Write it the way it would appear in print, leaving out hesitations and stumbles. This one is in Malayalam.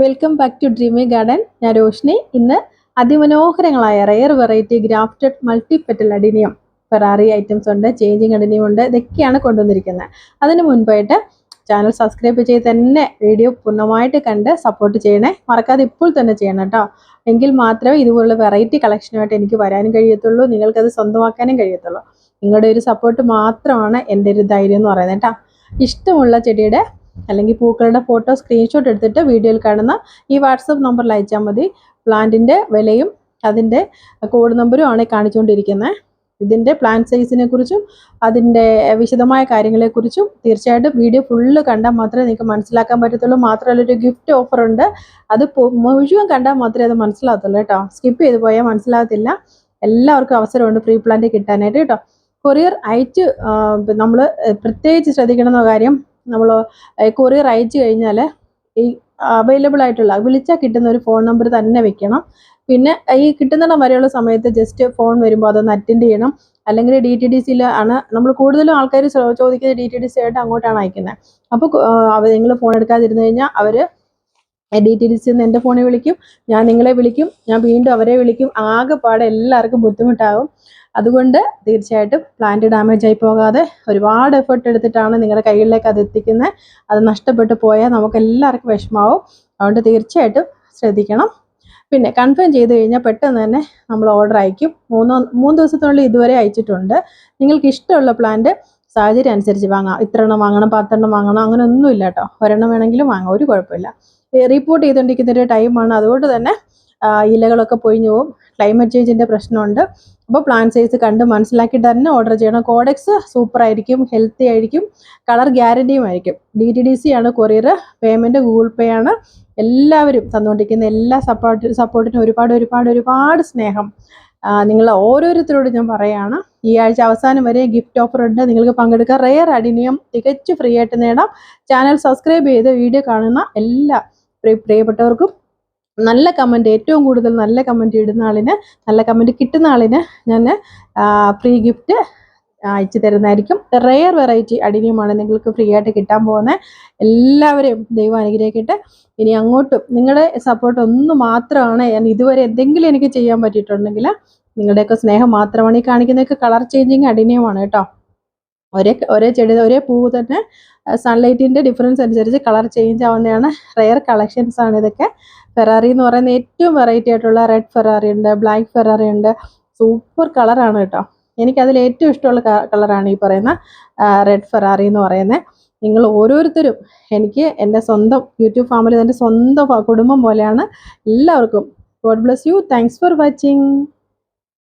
Welcome back to dreamy garden. ഞാൻ രോഷ്നി. ഇന്ന് അതിമനോഹരങ്ങളായ rare variety grafted multi petal adenium Ferrari items ഉണ്ട്, ചേഞ്ചിങ് അഡിനിയം ഉണ്ട്. ഇതൊക്കെയാണ് കൊണ്ടുവന്നിരിക്കുന്നത്. അതിന് മുൻപായിട്ട് ചാനൽ സബ്സ്ക്രൈബ് ചെയ്ത് തന്നെ വീഡിയോ പൂർണ്ണമായിട്ട് കണ്ട് സപ്പോർട്ട് ചെയ്യണേ. മറക്കാതെ ഇപ്പോൾ തന്നെ ചെയ്യണം കേട്ടോ. എങ്കിൽ മാത്രമേ ഇതുപോലുള്ള വെറൈറ്റി കളക്ഷനുമായിട്ട് എനിക്ക് വരാനും കഴിയത്തുള്ളൂ, നിങ്ങൾക്കത് സ്വന്തമാക്കാനും കഴിയത്തുള്ളൂ. നിങ്ങളുടെ ഒരു സപ്പോർട്ട് മാത്രമാണ് എൻ്റെ ഒരു ധൈര്യം എന്ന് പറയുന്നത് കേട്ടോ. ഇഷ്ടമുള്ള ചെടിയുടെ അല്ലെങ്കിൽ പൂക്കളുടെ ഫോട്ടോ സ്ക്രീൻഷോട്ട് എടുത്തിട്ട് വീഡിയോയിൽ കാണുന്ന ഈ വാട്സപ്പ് നമ്പറിൽ അയച്ചാൽ മതി. പ്ലാന്റിൻ്റെ വിലയും അതിൻ്റെ കോഡ് നമ്പറും ആണ് കാണിച്ചുകൊണ്ടിരിക്കുന്നത്. ഇതിൻ്റെ പ്ലാന്റ് സൈസിനെ കുറിച്ചും അതിൻ്റെ വിശദമായ കാര്യങ്ങളെക്കുറിച്ചും തീർച്ചയായിട്ടും വീഡിയോ ഫുള്ള് കണ്ടാൽ മാത്രമേ നിങ്ങൾക്ക് മനസ്സിലാക്കാൻ പറ്റത്തുള്ളൂ. മാത്രമല്ല, ഒരു ഗിഫ്റ്റ് ഓഫർ ഉണ്ട്. അത് മുഴുവൻ കണ്ടാൽ മാത്രമേ അത് മനസ്സിലാകത്തുള്ളൂ കേട്ടോ. സ്കിപ്പ് ചെയ്ത് പോയാൽ മനസ്സിലാകത്തില്ല. എല്ലാവർക്കും അവസരമുണ്ട് ഫ്രീ പ്ലാന്റ് കിട്ടാനായിട്ട് കേട്ടോ. കൊറിയർ അയച്ച് നമ്മൾ പ്രത്യേകിച്ച് ശ്രദ്ധിക്കണമെന്ന കാര്യം, നമ്മൾ കൊറിയർ അയച്ചു കഴിഞ്ഞാൽ ഈ അവൈലബിൾ ആയിട്ടുള്ള വിളിച്ചാൽ കിട്ടുന്ന ഒരു ഫോൺ നമ്പർ തന്നെ വെക്കണം. പിന്നെ ഈ കിട്ടുന്നിടം വരെയുള്ള സമയത്ത് ജസ്റ്റ് ഫോൺ വരുമ്പോൾ അതൊന്ന് അറ്റൻഡ് ചെയ്യണം. അല്ലെങ്കിൽ DTDCയിൽ ആണ് നമ്മൾ കൂടുതലും ആൾക്കാർ ചോദിക്കുന്നത്, DTDC ആയിട്ട് അങ്ങോട്ടാണ് അയക്കുന്നത്. അപ്പോൾ നിങ്ങൾ ഫോൺ എടുക്കാതിരുന്നു കഴിഞ്ഞാൽ അവർ DTDC എൻ്റെ ഫോണിൽ വിളിക്കും, ഞാൻ നിങ്ങളെ വിളിക്കും, ഞാൻ വീണ്ടും അവരെ വിളിക്കും. ആകെപ്പാടെ എല്ലാവർക്കും ബുദ്ധിമുട്ടാകും. അതുകൊണ്ട് തീർച്ചയായിട്ടും പ്ലാന്റ് ഡാമേജ് ആയി പോകാതെ ഒരുപാട് എഫേർട്ട് എടുത്തിട്ടാണ് നിങ്ങളുടെ കയ്യിലേക്ക് അത് എത്തിക്കുന്നത്. അത് നഷ്ടപ്പെട്ടു പോയാൽ നമുക്ക് എല്ലാവർക്കും വിഷമാവും. അതുകൊണ്ട് തീർച്ചയായിട്ടും ശ്രദ്ധിക്കണം. പിന്നെ കൺഫേം ചെയ്ത് കഴിഞ്ഞാൽ പെട്ടെന്ന് തന്നെ നമ്മൾ ഓർഡർ അയക്കും. മൂന്ന് ദിവസത്തിനുള്ളിൽ ഇതുവരെ അയച്ചിട്ടുണ്ട്. നിങ്ങൾക്ക് ഇഷ്ടമുള്ള പ്ലാന്റ് സാഹചര്യം അനുസരിച്ച് വാങ്ങാം. ഇത്ര എണ്ണം വാങ്ങണം, 10 എണ്ണം വാങ്ങണം, അങ്ങനെ ഒന്നുമില്ല കേട്ടോ. ഒരെണ്ണം വേണമെങ്കിലും വാങ്ങാം, ഒരു കുഴപ്പമില്ല. റിപ്പോർട്ട് ചെയ്തുകൊണ്ടിരിക്കുന്ന ഒരു ടൈമാണ്, അതുകൊണ്ട് തന്നെ ഇലകളൊക്കെ പൊഴിഞ്ഞു പോകും. ക്ലൈമറ്റ് ചേഞ്ചിൻ്റെ പ്രശ്നമുണ്ട്. അപ്പോൾ പ്ലാന്റ് സൈസ് കണ്ട് മനസ്സിലാക്കിയിട്ട് തന്നെ ഓർഡർ ചെയ്യണം. കോഡെക്സ് സൂപ്പർ ആയിരിക്കും, ഹെൽത്തി ആയിരിക്കും, കളർ ഗ്യാരണ്ടിയും ആയിരിക്കും. DTDC ആണ് കൊറിയർ. പേയ്മെൻറ്റ് ഗൂഗിൾ പേ ആണ്. എല്ലാവരും തന്നുകൊണ്ടിരിക്കുന്ന എല്ലാ സപ്പോർട്ടിനും ഒരുപാട് സ്നേഹം നിങ്ങൾ ഓരോരുത്തരോടും ഞാൻ പറയുകയാണ്. ഈ ആഴ്ച അവസാനം വരെ ഗിഫ്റ്റ് ഓഫർ ഉണ്ട്, നിങ്ങൾക്ക് പങ്കെടുക്കാം. റെയർ അഡിനിയം തികച്ചും ഫ്രീ ആയിട്ട് നേടാം. ചാനൽ സബ്സ്ക്രൈബ് ചെയ്ത് വീഡിയോ കാണുന്ന എല്ലാ പ്രിയപ്പെട്ടവർക്കും നല്ല കമൻറ്റ്, ഏറ്റവും കൂടുതൽ നല്ല കമൻറ്റ് ഇടുന്ന ആളിന്, നല്ല കമൻറ്റ് കിട്ടുന്ന ആളിന് ഞാൻ ഫ്രീ ഗിഫ്റ്റ് അയച്ചു തരുന്നതായിരിക്കും. റെയർ വെറൈറ്റി അഡിനിയമാണ് നിങ്ങൾക്ക് ഫ്രീ ആയിട്ട് കിട്ടാൻ പോകുന്നത്. എല്ലാവരെയും ദൈവം അനുഗ്രഹിക്കട്ടെ. ഇനി അങ്ങോട്ടും നിങ്ങളുടെ സപ്പോർട്ട് ഒന്ന് മാത്രമാണ്. ഞാൻ ഇതുവരെ എന്തെങ്കിലും എനിക്ക് ചെയ്യാൻ പറ്റിയിട്ടുണ്ടെങ്കിൽ നിങ്ങളുടെയൊക്കെ സ്നേഹം മാത്രമാണ്. ഈ കാണിക്കുന്നതൊക്കെ കളർ ചേഞ്ചിങ് അഡിനിയമാണ് കേട്ടോ. ഒരേ ചെടി, ഒരേ പൂവ് തന്നെ സൺലൈറ്റിൻ്റെ ഡിഫറൻസ് അനുസരിച്ച് കളർ ചേഞ്ച് ആവുന്നതാണ്. റെയർ കളക്ഷൻസ് ആണ് ഇതൊക്കെ. ഫെറാറി എന്ന് പറയുന്ന ഏറ്റവും വെറൈറ്റി ആയിട്ടുള്ള റെഡ് ഫെറാറി ഉണ്ട്, ബ്ലാക്ക് ഫെറാറി ഉണ്ട്. സൂപ്പർ കളറാണ് കേട്ടോ. എനിക്കതിൽ ഏറ്റവും ഇഷ്ടമുള്ള കളറാണ് ഈ പറയുന്ന റെഡ് ഫെറാറി എന്ന് പറയുന്നത്. നിങ്ങൾ ഓരോരുത്തരും എനിക്ക് എൻ്റെ സ്വന്തം യൂട്യൂബ് ഫാമിലി, എൻ്റെ സ്വന്തം കുടുംബം പോലെയാണ്. എല്ലാവർക്കും God bless you. Thanks for watching.